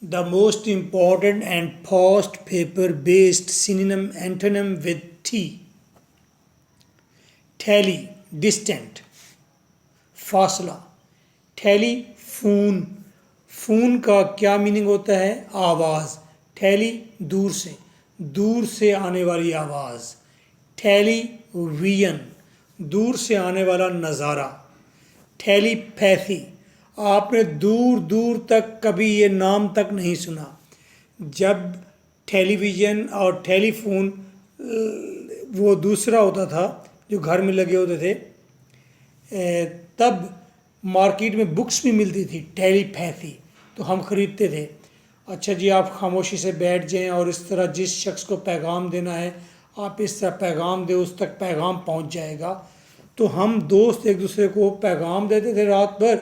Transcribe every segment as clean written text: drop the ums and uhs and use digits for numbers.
The most important and fast paper-based synonym antonym with T. Tally, distant. फासला. Telephone. Phone का क्या meaning होता है? आवाज़. टेली दूर से आने वाली आवाज़. टेलीविजन, दूर से आने वाला नज़ारा. टेलीपैथी, आपने दूर दूर तक कभी ये नाम तक नहीं सुना. जब टेलीविज़न और टेलीफोन वो दूसरा होता था जो घर में लगे होते थे, तब मार्केट में बुक्स भी मिलती थी टेलीपैथी, तो हम ख़रीदते थे. अच्छा जी, आप खामोशी से बैठ जाएं और इस तरह जिस शख्स को पैगाम देना है आप इस तरह पैगाम दे, उस तक पैगाम पहुंच जाएगा. तो हम दोस्त एक दूसरे को पैगाम देते थे रात भर,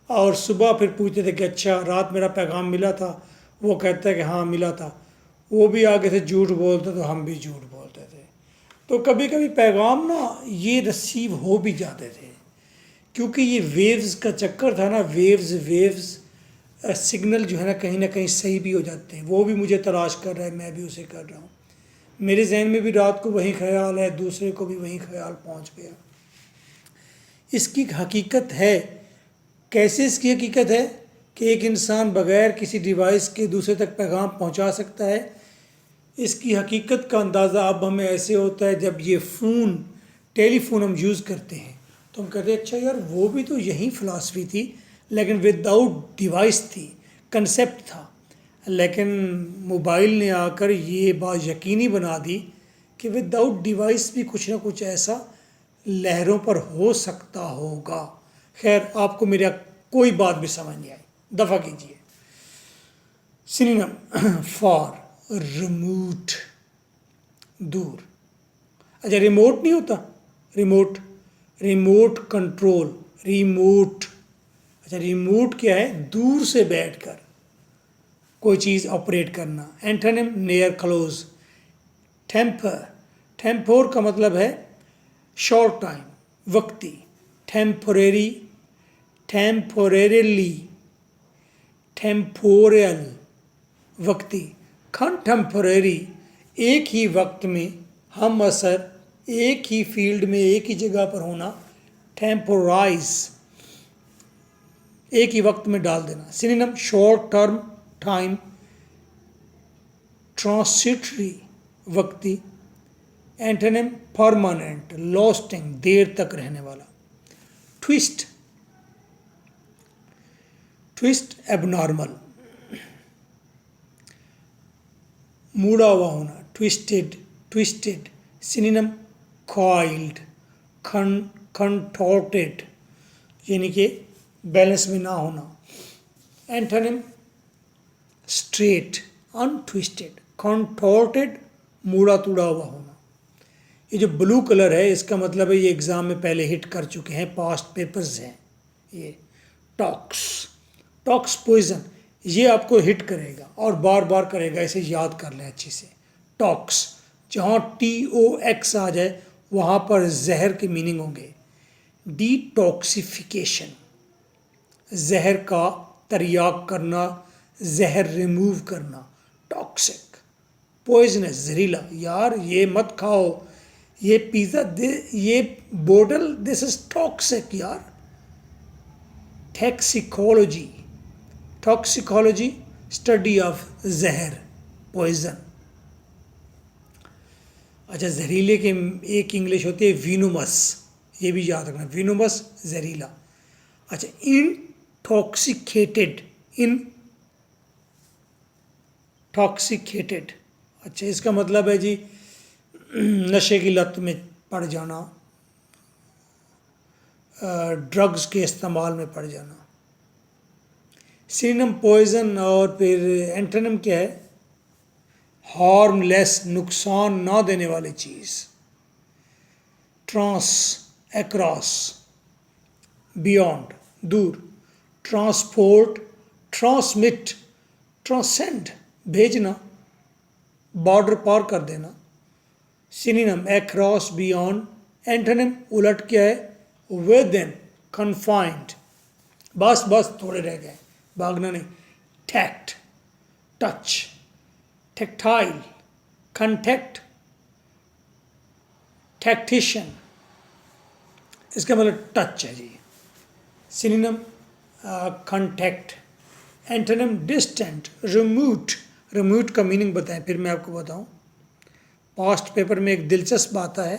और सुबह फिर पूछते थे कि अच्छा रात मेरा पैगाम मिला था. वो कहता है कि हाँ मिला था. वो भी आगे से झूठ बोलते तो हम भी झूठ बोलते थे. तो कभी कभी पैगाम ना ये रिसीव हो भी जाते थे, क्योंकि ये वेव्स का चक्कर था ना. वेव्स सिग्नल जो है ना कहीं सही भी हो जाते हैं. वो भी मुझे तलाश कर रहा है, मैं भी उसे कर रहा हूँ. मेरे जहन में भी रात को वही ख्याल है, दूसरे को भी वही ख्याल पहुँच गया. इसकी हकीकत है. कैसे इसकी हकीकत है कि एक इंसान बग़ैर किसी डिवाइस के दूसरे तक पैगाम पहुँचा सकता है? इसकी हकीकत का अंदाज़ा अब हमें ऐसे होता है जब ये टेलीफोन हम यूज़ करते हैं तो हम कहते हैं अच्छा यार वो भी तो यही फ़िलासफ़ी थी, लेकिन विदाउट डिवाइस थी, कंसेप्ट था. लेकिन मोबाइल ने आकर ये बात यकीनी बना दी कि विदाउट डिवाइस भी कुछ ना कुछ ऐसा लहरों पर हो सकता होगा. खैर, आपको मेरा कोई बात भी समझ नहीं आई, दफ़ा कीजिए. सिनोनिम फॉर रिमोट, दूर. अच्छा, रिमोट नहीं होता, रिमोट कंट्रोल, रिमोट. अच्छा, रिमोट क्या है? दूर से बैठकर कोई चीज़ ऑपरेट करना. Antonym near, close. टेम्पोर का मतलब है शॉर्ट टाइम, वक्ती. टेम्पोरेरी, टेम्पोरेरली, टेम्पोरल, वक्ती. कंटेम्पोरेरी, एक ही वक्त में, हम असर, एक ही फील्ड में, एक ही जगह पर होना. टेम्पोराइज, एक ही वक्त में डाल देना. Synonym short term, time. Transitory, वक्ती. एंटोनिम परमानेंट, लास्टिंग, देर तक रहने वाला. ट्विस्ट, एबनॉर्मल, मुड़ा हुआ होना. ट्विस्टेड. सिनोनिम कॉइल्ड, कंटॉर्टेड, यानी कि बैलेंस में ना होना. Antonym straight, untwisted. कंटॉर्टेड, मुड़ा तुड़ा हुआ होना. ये जो ब्लू कलर है इसका मतलब है ये एग्ज़ाम में पहले हिट कर चुके हैं, पास्ट पेपर्स हैं ये. टॉक्स पॉइजन, ये आपको हिट करेगा और बार बार करेगा, इसे याद कर लें अच्छे से. टॉक्स, जहाँ TOX आ जाए वहाँ पर जहर के मीनिंग होंगे. डिटॉक्सिफिकेशन, जहर का तरियाक करना, जहर रिमूव करना. टॉक्सिक. पॉइजनस, जहरीला. यार ये मत खाओ, ये पिज़्ज़ा, ये बोतल, दिस इज टॉक्सिक यार. टॉक्सिकोलॉजी, स्टडी ऑफ जहर, पॉइजन. अच्छा, जहरीले के एक इंग्लिश होती है विनोमस, ये भी याद रखना. विनोमस, जहरीला. अच्छा, इंटॉक्सिकेटेड. अच्छा, इसका मतलब है जी नशे की लत में पड़ जाना, ड्रग्स के इस्तेमाल में पड़ जाना. Synonym poison. और फिर एंटोनिम क्या है? हार्मलेस, नुकसान ना देने वाली चीज़. ट्रांस, अक्रॉस, बियॉन्ड, दूर. ट्रांसपोर्ट, ट्रांसमिट, ट्रांसेंड, भेजना, बॉर्डर पार कर देना. Synonym across, beyond. एंटोनिम उलट क्या है? Within, confined. बस थोड़े रह गए, भागना नहीं. Tact, touch, tactile, contact, tactician, इसका मतलब टच है जी। Synonym contact. Antonym distant, remote. Remote का मीनिंग बताएं फिर मैं आपको बताऊं। पास्ट पेपर में एक दिलचस्प आता है,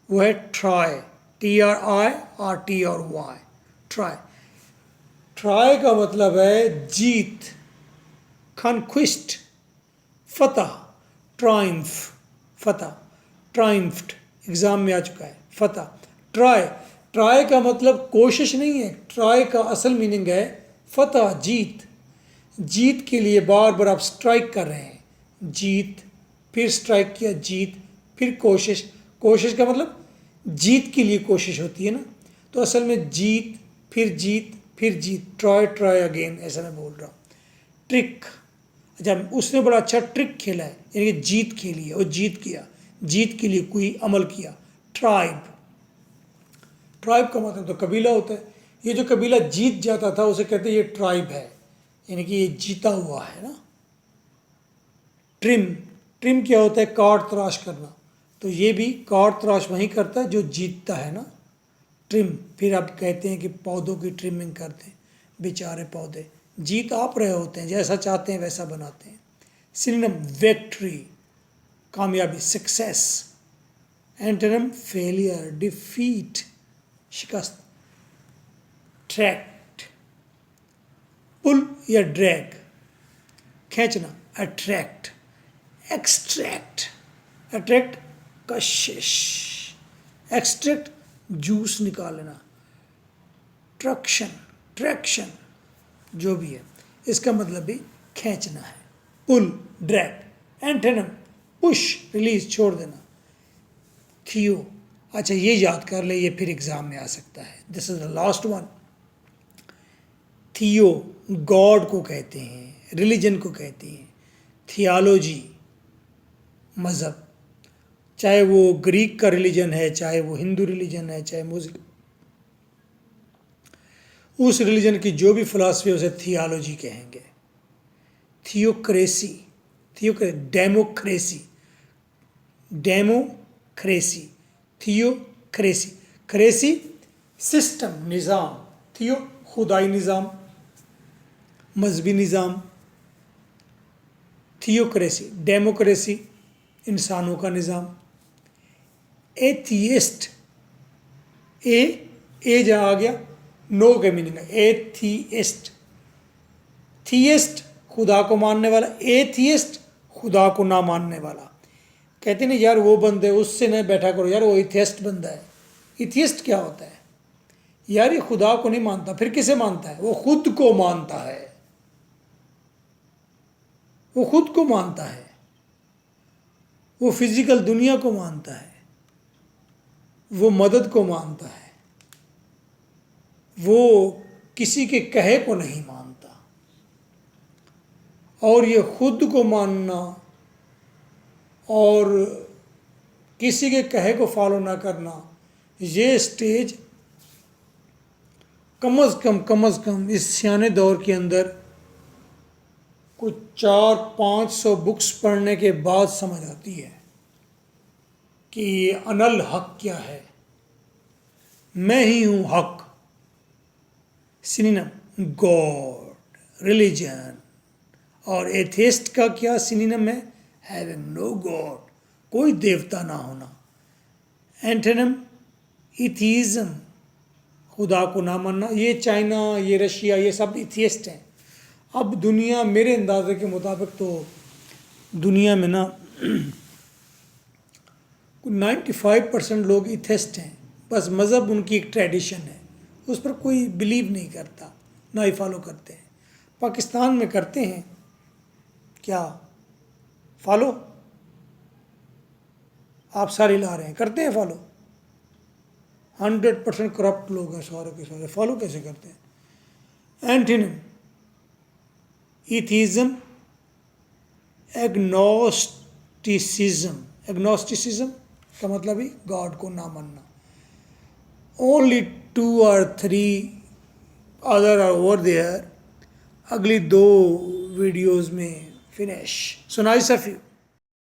वो है ट्राई, TRI, ट्राई। ट्राई का मतलब है जीत, कॉन्क्विस्ट, फतह, ट्राइम्फ, फतह, ट्राइम्फ्ड, एग्जाम में आ चुका है फतह। ट्राई, ट्राई का मतलब कोशिश नहीं है, ट्राई का असल मीनिंग है फतह, जीत। जीत के लिए बार बार आप स्ट्राइक कर रहे हैं, जीत, फिर स्ट्राइक किया, जीत, फिर कोशिश। कोशिश का मतलब जीत के लिए कोशिश होती है ना, तो असल में जीत, फिर जीत, फिर जीत, ट्राई ट्राई अगेन, ऐसा मैं बोल रहा हूँ। ट्रिक, अच्छा उसने बड़ा अच्छा ट्रिक खेला है, यानी कि जीत खेली है, और जीत किया, जीत के लिए कोई अमल किया। ट्राइब, ट्राइब का मतलब तो कबीला होता है। ये जो कबीला जीत जाता था उसे कहते हैं ये ट्राइब है, यानी कि ये जीता हुआ है ना। ट्रिम, ट्रिम क्या होता है, काट तराश करना, तो ये भी काट तराश वहीं करता है जो जीतता है ना, ट्रिम। फिर आप कहते हैं कि पौधों की ट्रिमिंग करते हैं, बेचारे पौधे, जीत आप रहे होते हैं, जैसा चाहते हैं वैसा बनाते हैं। सिनोनिम विक्ट्री, कामयाबी, सक्सेस। एंटोनिम फेलियर, डिफीट, शिकस्त। ट्रैक्ट, पुल या ड्रैग, खींचना, अट्रैक्ट। एक्सट्रैक्ट, अट्रैक्ट कशिश, एक्सट्रैक्ट जूस निकालना। ट्रक्शन, ट्रैक्शन, जो भी है इसका मतलब भी खींचना है। पुल, ड्रैग। एंटोनिम पुश, रिलीज, छोड़ देना। थियो, अच्छा ये याद कर ले, ये फिर एग्जाम में आ सकता है। This is the last one. थियो गॉड को कहते हैं, रिलीजन को कहते हैं। थियोलॉजी, मज़हब, चाहे वो ग्रीक का रिलीजन है, चाहे वो हिंदू रिलीजन है, चाहे मुस्लिम, उस रिलीजन की जो भी फिलॉसफी है उसे थियोलॉजी कहेंगे। Theocracy, democracy, democracy, theocracy, cracy system, निज़ाम, थियो खुदाई निज़ाम, मजहबी निज़ाम। थियोक्रेसी, डेमोक्रेसी, इंसानों का निज़ाम। एथियस्ट, ए जहाँ आ गया नो के मीनिंग है, एथियस्ट। थियस्ट खुदा को मानने वाला, एथियस्ट खुदा को ना मानने वाला। कहते नहीं यार वो बंदे उससे नहीं बैठा करो यार, वो इथियस्ट बंदा है। इथियस्ट क्या होता है यार, ये खुदा को नहीं मानता, फिर किसे मानता है, वो खुद को मानता है, वो खुद को मानता है, वो फिजिकल दुनिया को मानता है, वो मदद को मानता है, वो किसी के कहे को नहीं मानता। और ये खुद को मानना और किसी के कहे को फॉलो ना करना, ये स्टेज कम से कम इस सियाने दौर के अंदर कुछ 400-500 बुक्स पढ़ने के बाद समझ आती है कि ये अनल हक क्या है, मैं ही हूँ हक। Synonym God, religion. और एथियस्ट का क्या सिनोनिम है, हैविंग नो गॉड, कोई देवता ना होना। एंटोनिम इथीज़म, खुदा को ना मानना। ये चाइना, ये रशिया, ये सब इथियस्ट हैं। अब दुनिया मेरे अंदाजे के मुताबिक तो दुनिया में ना 95% लोग इथियस्ट हैं, बस मज़हब उनकी एक ट्रेडिशन है, उस पर कोई बिलीव नहीं करता, ना ही फॉलो करते हैं। पाकिस्तान में करते हैं क्या फॉलो, आप सारे ला रहे हैं, करते हैं फॉलो। 100% करप्ट लोग हैं सारे के सारे, फॉलो कैसे करते हैं। Antonym atheism, agnosticism. एग्नोस्टिसिज्म का मतलब ही गॉड को ना मानना। Only 2 or 3 other are over there, अगली 2 वीडियोस में finish. So nice of you.